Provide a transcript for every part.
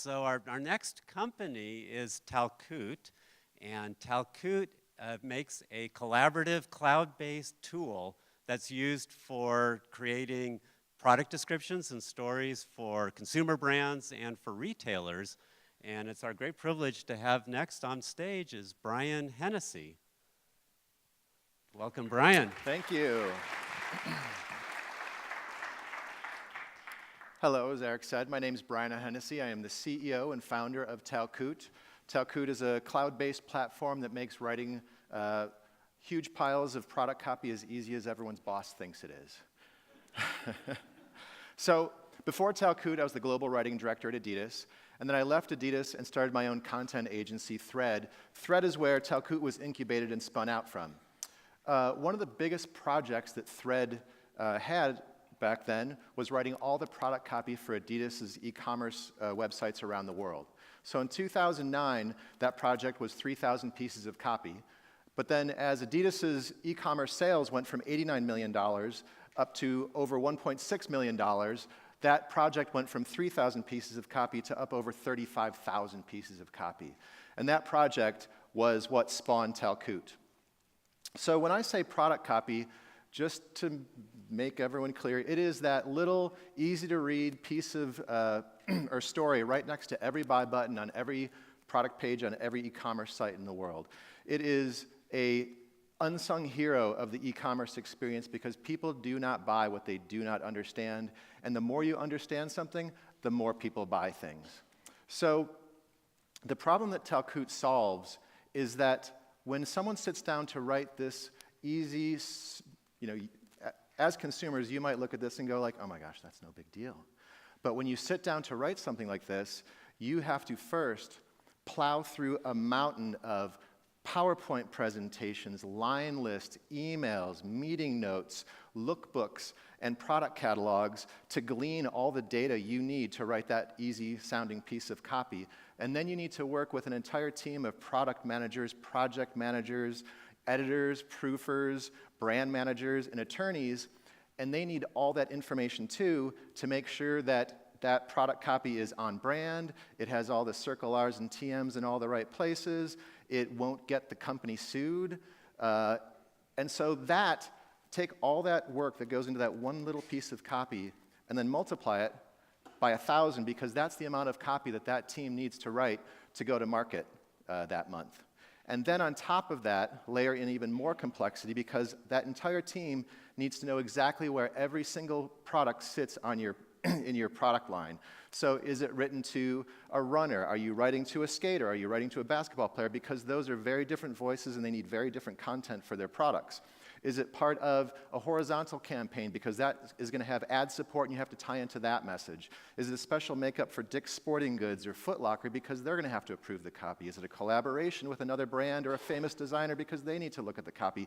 So our next company is Talkoot, and Talkoot makes a collaborative cloud-based tool that's used for creating product descriptions and stories for consumer brands and for retailers. And it's our great privilege to have next on stage is Brian Hennessy. Welcome, Brian. Thank you. Hello, as Eric said, my name is Brian Hennessy. I am the CEO and founder of Talkoot. Talkoot is a cloud-based platform that makes writing huge piles of product copy as easy as everyone's boss thinks it is. So before Talkoot, I was the global writing director at Adidas, and then I left Adidas and started my own content agency, Thread. Thread is where Talkoot was incubated and spun out from. One of the biggest projects that Thread had back then was writing all the product copy for Adidas's e-commerce websites around the world. So in 2009, that project was 3,000 pieces of copy. But then as Adidas's e-commerce sales went from $89 million up to over $1.6 million, that project went from 3,000 pieces of copy to up over 35,000 pieces of copy. And that project was what spawned Talkoot. So when I say product copy, just to make everyone clear, it is that little easy-to-read piece of or story right next to every buy button on every product page on every e-commerce site in the world. It is an unsung hero of the e-commerce experience because people do not buy what they do not understand, and the more you understand something, the more people buy things. So the problem that Talkoot solves is that when someone sits down to write this easy, as consumers, you might look at this and go like, oh my gosh, that's no big deal. But when you sit down to write something like this, you have to first plow through a mountain of PowerPoint presentations, line lists, emails, meeting notes, lookbooks, and product catalogs to glean all the data you need to write that easy-sounding piece of copy. And then you need to work with an entire team of product managers, project managers, editors, proofers, brand managers, and attorneys, and they need all that information too to make sure that that product copy is on brand, it has all the circle R's and TM's in all the right places, it won't get the company sued, and so take all that work that goes into that one little piece of copy and then multiply it by 1,000 because that's the amount of copy that that team needs to write to go to market that month. And then on top of that, layer in even more complexity because that entire team needs to know exactly where every single product sits on in your product line. So is it written to a runner? Are you writing to a skater? Are you writing to a basketball player? Because those are very different voices and they need very different content for their products. Is it part of a horizontal campaign because that is going to have ad support and you have to tie into that message? Is it a special makeup for Dick's Sporting Goods or Foot Locker because they're going to have to approve the copy? Is it a collaboration with another brand or a famous designer because they need to look at the copy?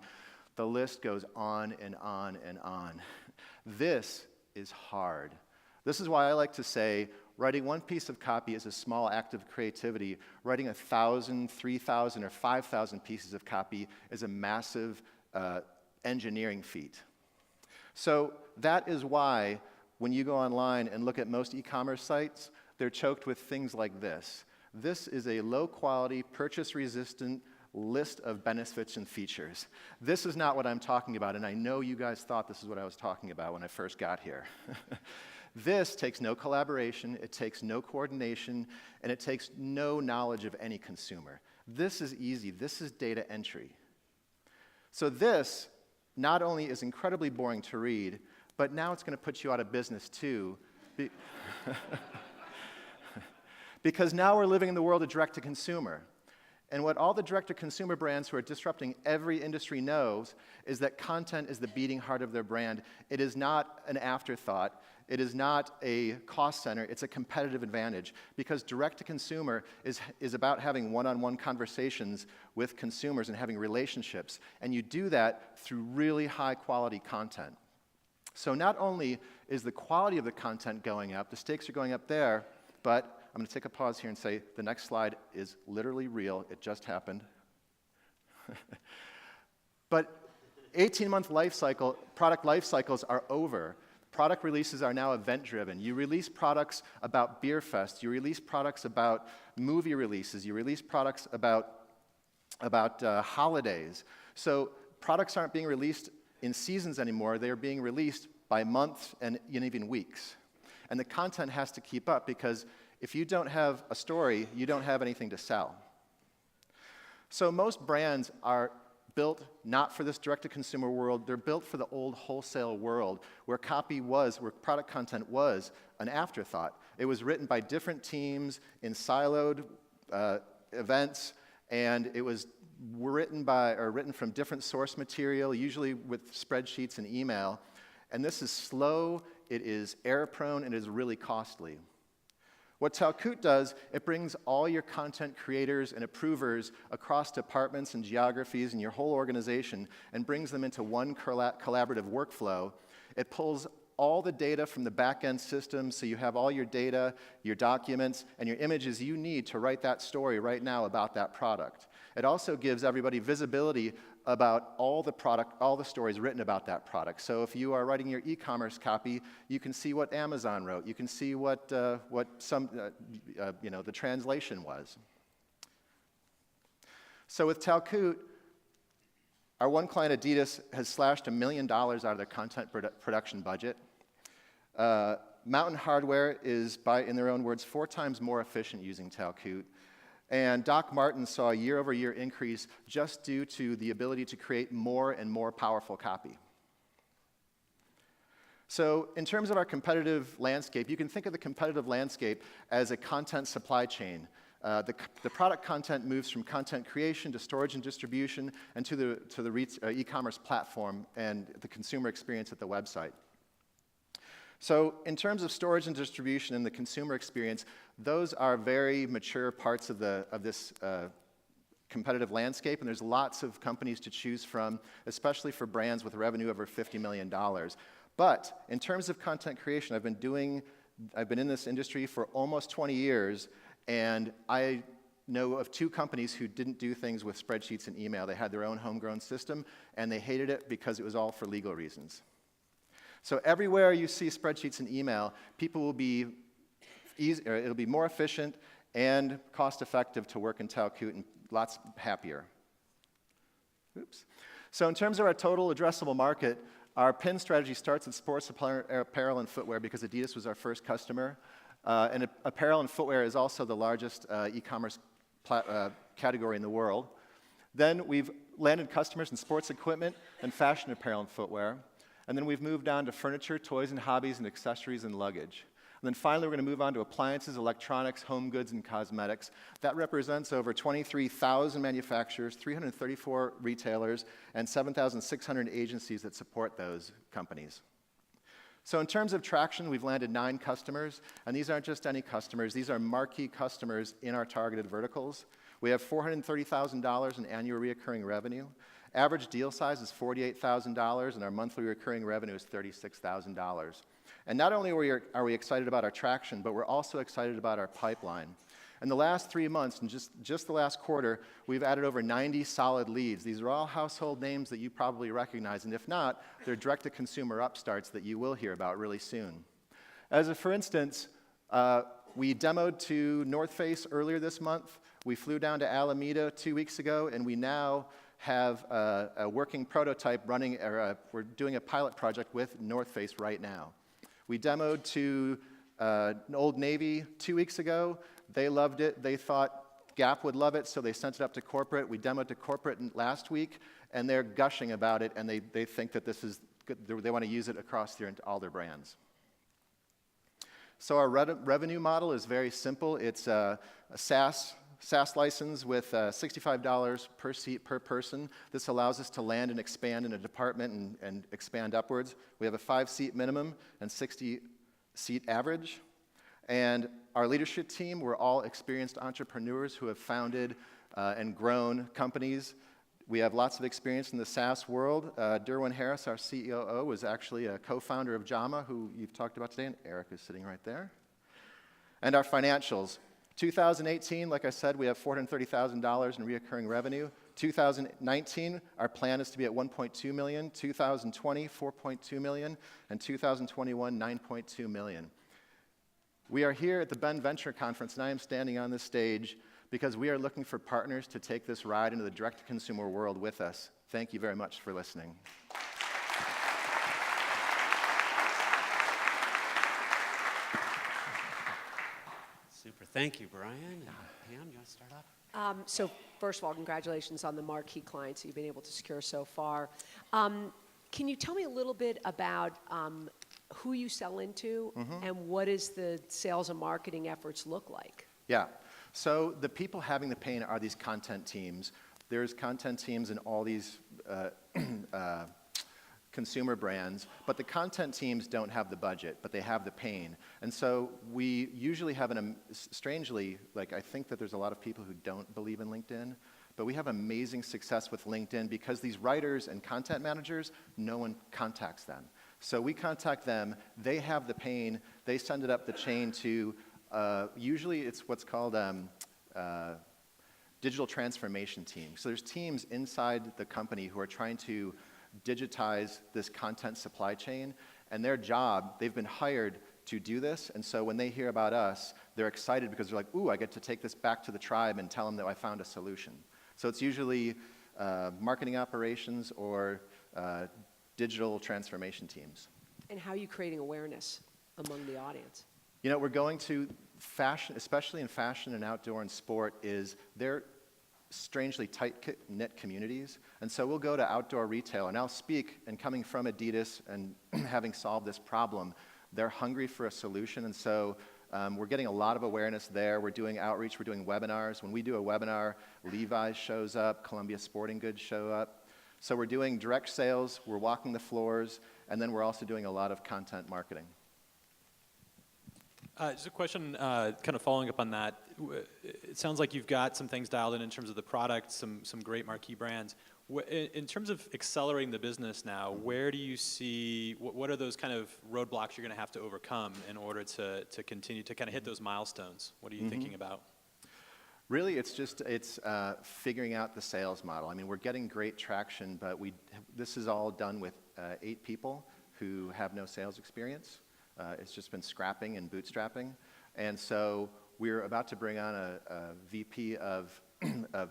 The list goes on and on and on. This is hard. This is why I like to say writing one piece of copy is a small act of creativity. Writing 1,000, 3,000, or 5,000 pieces of copy is a massive engineering feat. So that is why when you go online and look at most e-commerce sites, they're choked with things like this. This is a low-quality, purchase-resistant list of benefits and features. This is not what I'm talking about, and I know you guys thought this is what I was talking about when I first got here. This takes no collaboration, it takes no coordination, and it takes no knowledge of any consumer. This is easy. This is data entry. So this not only is incredibly boring to read, but now it's going to put you out of business too. Because now we're living in the world of direct-to-consumer. And what all the direct-to-consumer brands who are disrupting every industry knows is that content is the beating heart of their brand. It is not an afterthought. It is not a cost center. It's a competitive advantage because direct-to-consumer is about having one-on-one conversations with consumers and having relationships. And you do that through really high-quality content. So not only is the quality of the content going up, the stakes are going up there, but I'm going to take a pause here and say the next slide is literally real. It just happened. But 18-month life cycle, product life cycles are over. Product releases are now event-driven. You release products about Beer Fest. You release products about movie releases. You release products about holidays. So products aren't being released in seasons anymore. They're being released by months and even weeks. And the content has to keep up, because if you don't have a story, you don't have anything to sell. So most brands are built not for this direct-to-consumer world. They're built for the old wholesale world, where where product content was an afterthought. It was written by different teams in siloed events, and it was written from different source material, usually with spreadsheets and email. And this is slow, it is error-prone, and it is really costly. What Talkoot does, it brings all your content creators and approvers across departments and geographies and your whole organization and brings them into one collaborative workflow. It pulls all the data from the back-end system, so you have all your data, your documents, and your images you need to write that story right now about that product. It also gives everybody visibility about all the stories written about that product. So if you are writing your e-commerce copy, you can see what Amazon wrote. You can see what the translation was. So with Talkoot, our one client, Adidas, has slashed $1 million out of their content production budget. Mountain Hardware is, in their own words, 4 times more efficient using Talkoot. And Doc Martens saw a year-over-year increase just due to the ability to create more and more powerful copy. So in terms of our competitive landscape, you can think of the competitive landscape as a content supply chain. The product content moves from content creation to storage and distribution and to the e-commerce platform and the consumer experience at the website. So in terms of storage and distribution and the consumer experience, those are very mature parts of this competitive landscape, and there's lots of companies to choose from, especially for brands with revenue over $50 million. But in terms of content creation, I've been in this industry for almost 20 years, and I know of 2 companies who didn't do things with spreadsheets and email. They had their own homegrown system, and they hated it because it was all for legal reasons. So everywhere you see spreadsheets and email, it'll be more efficient and cost-effective to work in Talkoot and lots happier. Oops. So in terms of our total addressable market, our pin strategy starts at sports apparel and footwear because Adidas was our first customer. And apparel and footwear is also the largest e-commerce category in the world. Then we've landed customers in sports equipment and fashion apparel and footwear. And then we've moved on to furniture, toys and hobbies, and accessories and luggage. And then finally, we're going to move on to appliances, electronics, home goods, and cosmetics. That represents over 23,000 manufacturers, 334 retailers, and 7,600 agencies that support those companies. So in terms of traction, we've landed 9 customers, and these aren't just any customers. These are marquee customers in our targeted verticals. We have $430,000 in annual recurring revenue. Average deal size is $48,000, and our monthly recurring revenue is $36,000. And not only are we excited about our traction, but we're also excited about our pipeline. In the last 3 months, and just the last quarter, we've added over 90 solid leads. These are all household names that you probably recognize, and if not, they're direct-to-consumer upstarts that you will hear about really soon. For instance, we demoed to North Face earlier this month. We flew down to Alameda 2 weeks ago, and we now have a working prototype running, we're doing a pilot project with North Face right now. We demoed to Old Navy 2 weeks ago. They loved it. They thought Gap would love it, so they sent it up to corporate. We demoed to corporate last week, and they're gushing about it, and they think that this is good. They want to use it across all their brands. So our revenue model is very simple. It's a SaaS license with $65 per seat per person. This allows us to land and expand in a department and expand upwards. We have a 5-seat minimum and 60-seat average. And our leadership team, we're all experienced entrepreneurs who have founded and grown companies. We have lots of experience in the SaaS world. Derwin Harris, our COO, was actually a co-founder of Jama, who you've talked about today, and Eric is sitting right there. And our financials. 2018, like I said, we have $430,000 in recurring revenue. 2019, our plan is to be at 1.2 million, 2020, 4.2 million, and 2021, 9.2 million. We are here at the Bend Venture Conference, and I am standing on this stage because we are looking for partners to take this ride into the direct-to-consumer world with us. Thank you very much for listening. Super. Thank you, Brian. And Pam, you want to start off? So first of all, congratulations on the marquee clients you've been able to secure so far. Can you tell me a little bit about who you sell into and what does the sales and marketing efforts look like? Yeah. So the people having the pain are these content teams. There's content teams in all these consumer brands, but the content teams don't have the budget, but they have the pain. And so we usually have strangely, like I think that there's a lot of people who don't believe in LinkedIn, but we have amazing success with LinkedIn because these writers and content managers, no one contacts them. So we contact them, they have the pain, they send it up the chain to, usually it's what's called digital transformation team. So there's teams inside the company who are trying to digitize this content supply chain, and their job, they've been hired to do this, and so when they hear about us, they're excited because they're like, ooh, I get to take this back to the tribe and tell them that I found a solution. So it's usually marketing operations or digital transformation teams. And how are you creating awareness among the audience? You know, we're going to fashion, especially in fashion and outdoor and sport, they're strangely tight-knit communities. And so we'll go to outdoor retail, and I'll speak, and coming from Adidas and having solved this problem, they're hungry for a solution, and so we're getting a lot of awareness there. We're doing outreach, we're doing webinars. When we do a webinar, Levi's shows up, Columbia Sporting Goods show up. So we're doing direct sales, we're walking the floors, and then we're also doing a lot of content marketing. Just a question, kind of following up on that. It sounds like you've got some things dialed in terms of the product, some great marquee brands. In terms of accelerating the business now, where do you see, what are those kind of roadblocks you're going to have to overcome in order to continue to kind of hit those milestones? What are you thinking about? Really, it's figuring out the sales model. I mean, we're getting great traction, but this is all done with 8 people who have no sales experience. It's just been scrapping and bootstrapping. And so we're about to bring on a VP of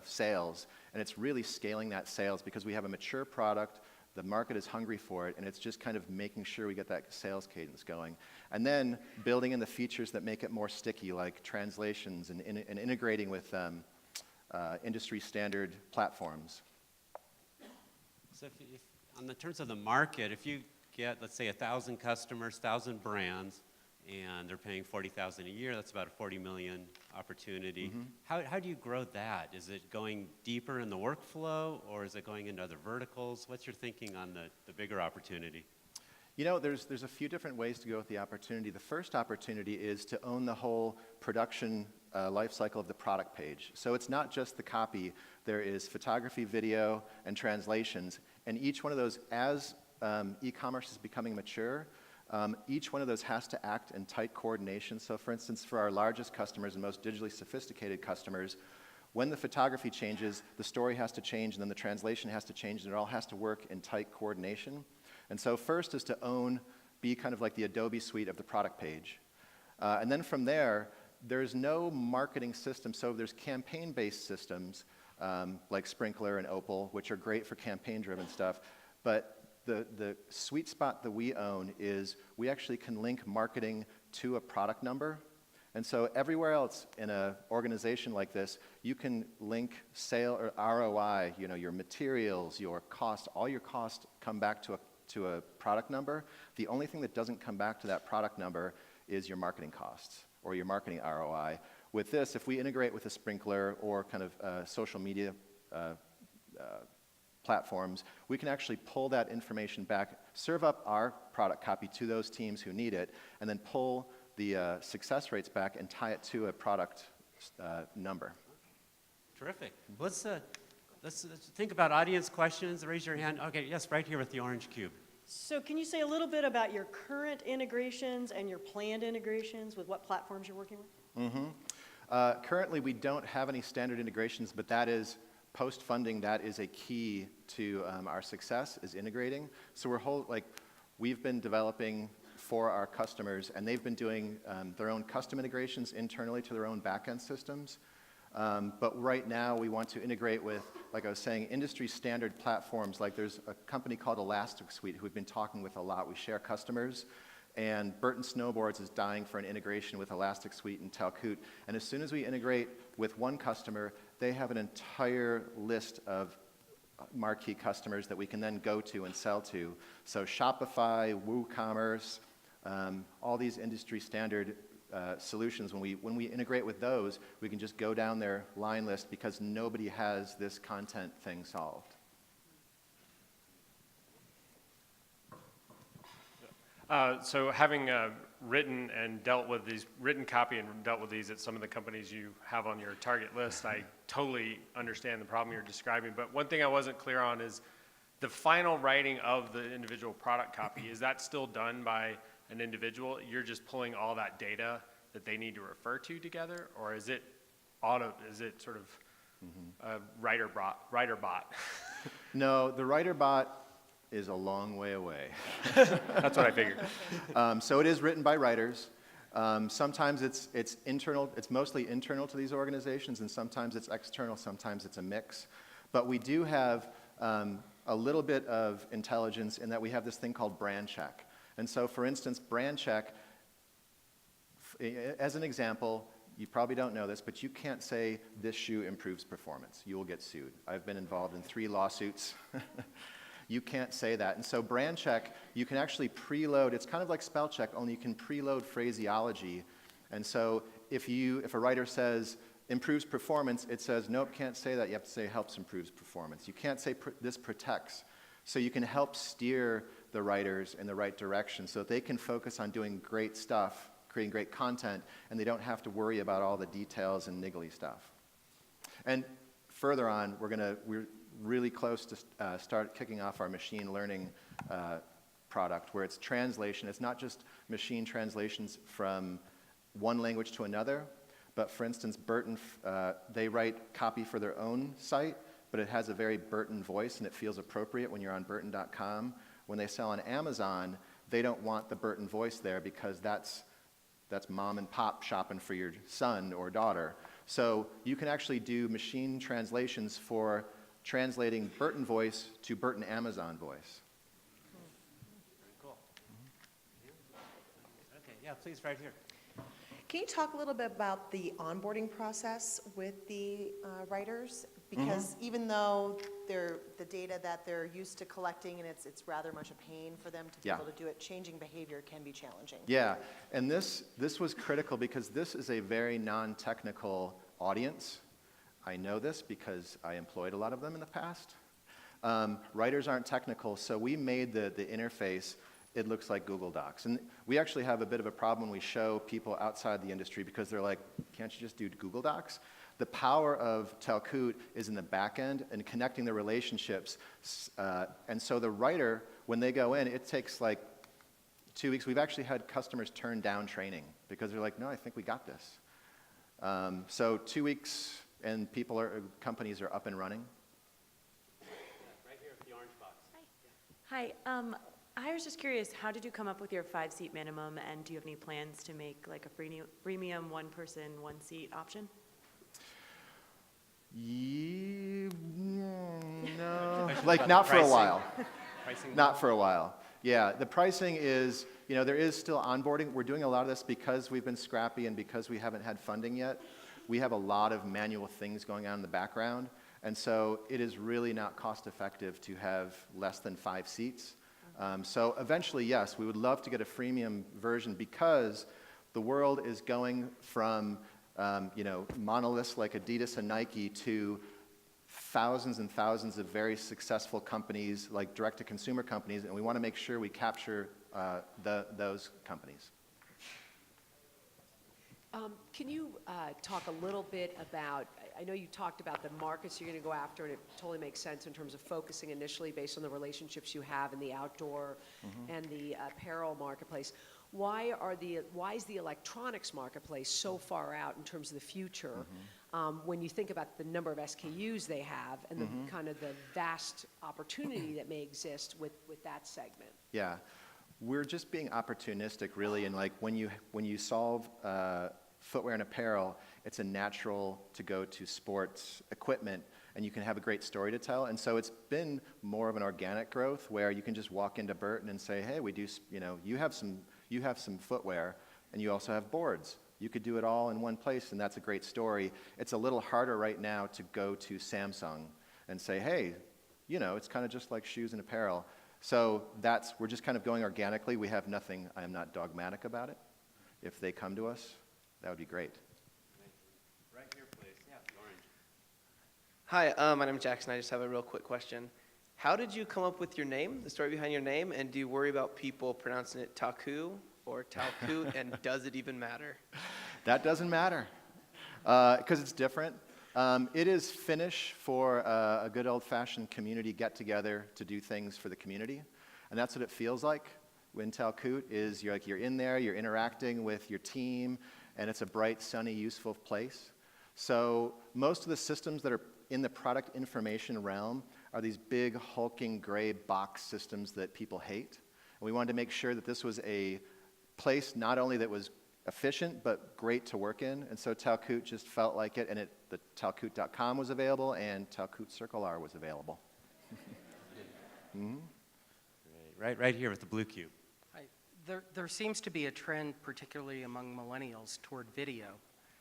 sales, and it's really scaling that sales because we have a mature product, the market is hungry for it, and it's just kind of making sure we get that sales cadence going. And then building in the features that make it more sticky, like translations and integrating with industry standard platforms. So if on the terms of the market, if you get, let's say, 1,000 customers, 1,000 brands, and they're paying $40,000 a year, that's about a $40 million opportunity. How do you grow that? Is it going deeper in the workflow, or is it going into other verticals? What's your thinking on the bigger opportunity? You know, there's a few different ways to go with the opportunity. The first opportunity is to own the whole production life cycle of the product page. So it's not just the copy. There is photography, video, and translations, and each one of those, as e-commerce is becoming mature, each one of those has to act in tight coordination. So for instance, for our largest customers and most digitally sophisticated customers, when the photography changes, the story has to change, and then the translation has to change, and it all has to work in tight coordination. And so first is to be kind of like the Adobe suite of the product page. And then from there, there's no marketing system. So there's campaign-based systems like Sprinkler and Opal, which are great for campaign-driven stuff. But the sweet spot that we own is we actually can link marketing to a product number. And so everywhere else in an organization like this, you can link sale or ROI, you know, your materials, your cost, all your costs come back to a product number. The only thing that doesn't come back to that product number is your marketing costs or your marketing ROI. With this, if we integrate with a Sprinkler or kind of social media platforms, we can actually pull that information back, serve up our product copy to those teams who need it, and then pull the success rates back and tie it to a product number. Terrific. Let's think about audience questions. Raise your hand. Okay, yes, right here with the orange cube. So can you say a little bit about your current integrations and your planned integrations with what platforms you're working with? Currently, we don't have any standard integrations, but that is post-funding, that is a key to our success, is integrating. So we've been developing for our customers, and they've been doing their own custom integrations internally to their own back-end systems. But right now, we want to integrate with, like I was saying, industry standard platforms. Like there's a company called Elastic Suite who we've been talking with a lot. We share customers. And Burton Snowboards is dying for an integration with Elastic Suite and Talkoot. And as soon as we integrate with one customer, they have an entire list of marquee customers that we can then go to and sell to. So Shopify, WooCommerce, all these industry standard solutions, when we integrate with those, we can just go down their line list because nobody has this content thing solved. So having written copy and dealt with these at some of the companies you have on your target list, I totally understand the problem you're describing. But one thing I wasn't clear on is the final writing of the individual product copy, is that still done by an individual? You're just pulling all that data that they need to refer to together? Or is it sort of a writer bot? No, the writer bot is a long way away. That's what I figured. So it is written by writers. Sometimes it's internal, it's mostly internal to these organizations, and sometimes it's external, sometimes it's a mix. But we do have a little bit of intelligence in that we have this thing called brand check. And so, for instance, brand check, as an example, you probably don't know this, but you can't say this shoe improves performance. You will get sued. I've been involved in 3 lawsuits. You can't say that. And so brand check, you can actually preload. It's kind of like spell check, only you can preload phraseology. And so if a writer says improves performance, it says, nope, can't say that. You have to say helps improves performance. You can't say this protects. So you can help steer the writers in the right direction so that they can focus on doing great stuff, creating great content, and they don't have to worry about all the details and niggly stuff. And further on, we're really close to start kicking off our machine learning product, where it's translation. It's not just machine translations from one language to another, but for instance, Burton, they write copy for their own site, but it has a very Burton voice, and it feels appropriate when you're on Burton.com. When they sell on Amazon, they don't want the Burton voice there because that's mom and pop shopping for your son or daughter. So you can actually do machine translations for translating Burton voice to Burton Amazon voice. Very cool. Okay, yeah, please, right here. Can you talk a little bit about the onboarding process with the writers? Because even though the data that they're used to collecting, and it's rather much a pain for them to be able to do it, changing behavior can be challenging. Yeah, and this was critical because this is a very non-technical audience. I know this because I employed a lot of them in the past. Writers aren't technical, so we made the interface, it looks like Google Docs. And we actually have a bit of a problem when we show people outside the industry because they're like, can't you just do Google Docs? The power of Talkoot is in the back end and connecting the relationships. And so the writer, when they go in, it takes like 2 weeks. We've actually had customers turn down training because they're like, no, I think we got this. So 2 weeks and companies are up and running. Right here with the orange box. Hi. I was just curious, how did you come up with your 5-seat minimum, and do you have any plans to make like a freemium 1-person, 1-seat option? No, like not for a while. Pricing? Not for a while. Yeah, the pricing is, there is still onboarding. We're doing a lot of this because we've been scrappy and because we haven't had funding yet. We have a lot of manual things going on in the background, and so it is really not cost effective to have less than 5 seats. So eventually, yes, we would love to get a freemium version because the world is going from monoliths like Adidas and Nike to thousands and thousands of very successful companies, like direct-to-consumer companies, and we want to make sure we capture those companies. Can you talk a little bit about, I know you talked about the markets you're going to go after, and it totally makes sense in terms of focusing initially based on the relationships you have in the outdoor and the apparel marketplace. why is the electronics marketplace so far out in terms of the future when you think about the number of SKUs they have and the kind of the vast opportunity that may exist with that segment? Yeah, we're just being opportunistic, really, and like when you solve footwear and apparel, it's a natural to go to sports equipment, and you can have a great story to tell. And so it's been more of an organic growth where you can just walk into Burton and say, hey, we do, you have some footwear, and you also have boards. You could do it all in one place, and that's a great story. It's a little harder right now to go to Samsung and say, hey, it's kind of just like shoes and apparel. So we're just kind of going organically. We have nothing, I am not dogmatic about it. If they come to us, that would be great. Right here, please. Yeah, the orange. Hi, my name is Jackson. I just have a real quick question. How did you come up with your name, the story behind your name, and do you worry about people pronouncing it Talkoot or Talkoot, and does it even matter? That doesn't matter, because it's different. It is Finnish for a good old-fashioned community get-together to do things for the community, and that's what it feels like when Talkoot is. You're in there, you're interacting with your team, and it's a bright, sunny, useful place. So most of the systems that are in the product information realm are these big, hulking, gray box systems that people hate. And we wanted to make sure that this was a place not only that was efficient, but great to work in. And so Talkoot just felt like it, and the Talkoot.com was available, and Talkoot Circle R was available. Right here with the blue cube. Hi. There seems to be a trend, particularly among millennials, toward video,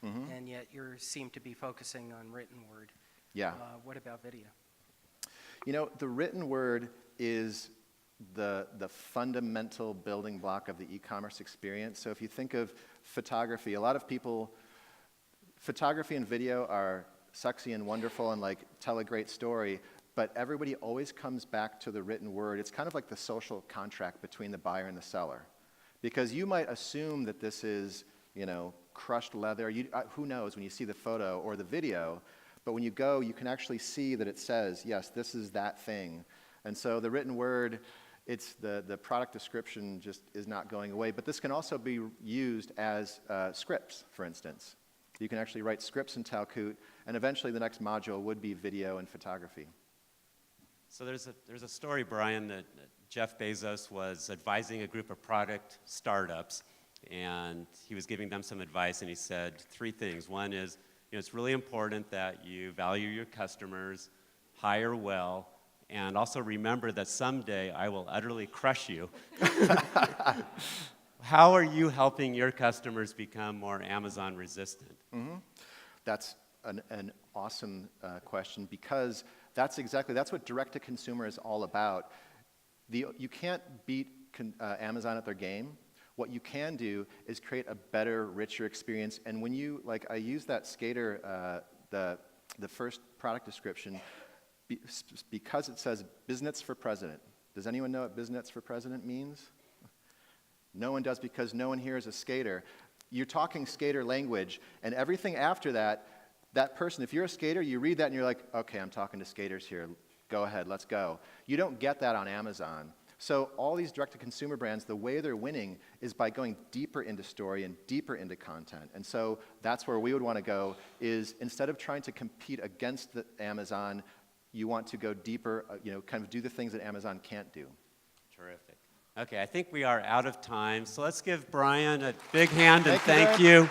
and yet you seem to be focusing on written word. Yeah. What about video? The written word is the fundamental building block of the e-commerce experience. So if you think of photography, a lot of people, photography and video are sexy and wonderful and tell a great story, but everybody always comes back to the written word. It's kind of like the social contract between the buyer and the seller. Because you might assume that this is, crushed leather. Who knows when you see the photo or the video, but when you go, you can actually see that it says, yes, this is that thing. And so the written word, it's the product description just is not going away. But this can also be used as scripts, for instance. You can actually write scripts in Talkoot, and eventually the next module would be video and photography. So there's a story, Brian, that Jeff Bezos was advising a group of product startups, and he was giving them some advice, and he said 3 things. One is, it's really important that you value your customers, hire well, and also remember that someday I will utterly crush you. How are you helping your customers become more Amazon resistant? That's an awesome question, because that's what direct-to-consumer is all about. You can't beat Amazon at their game. What you can do is create a better, richer experience. And when you, I use that skater, the first product description, because it says Biznets for President. Does anyone know what Biznets for President means? No one does, because no one here is a skater. You're talking skater language, and everything after that, that person, if you're a skater, you read that and you're like, okay, I'm talking to skaters here. Go ahead, let's go. You don't get that on Amazon. So all these direct-to-consumer brands, the way they're winning is by going deeper into story and deeper into content. And so that's where we would want to go, is instead of trying to compete against Amazon, you want to go deeper, kind of do the things that Amazon can't do. Terrific. Okay, I think we are out of time, so let's give Brian a big hand and Thank thank you.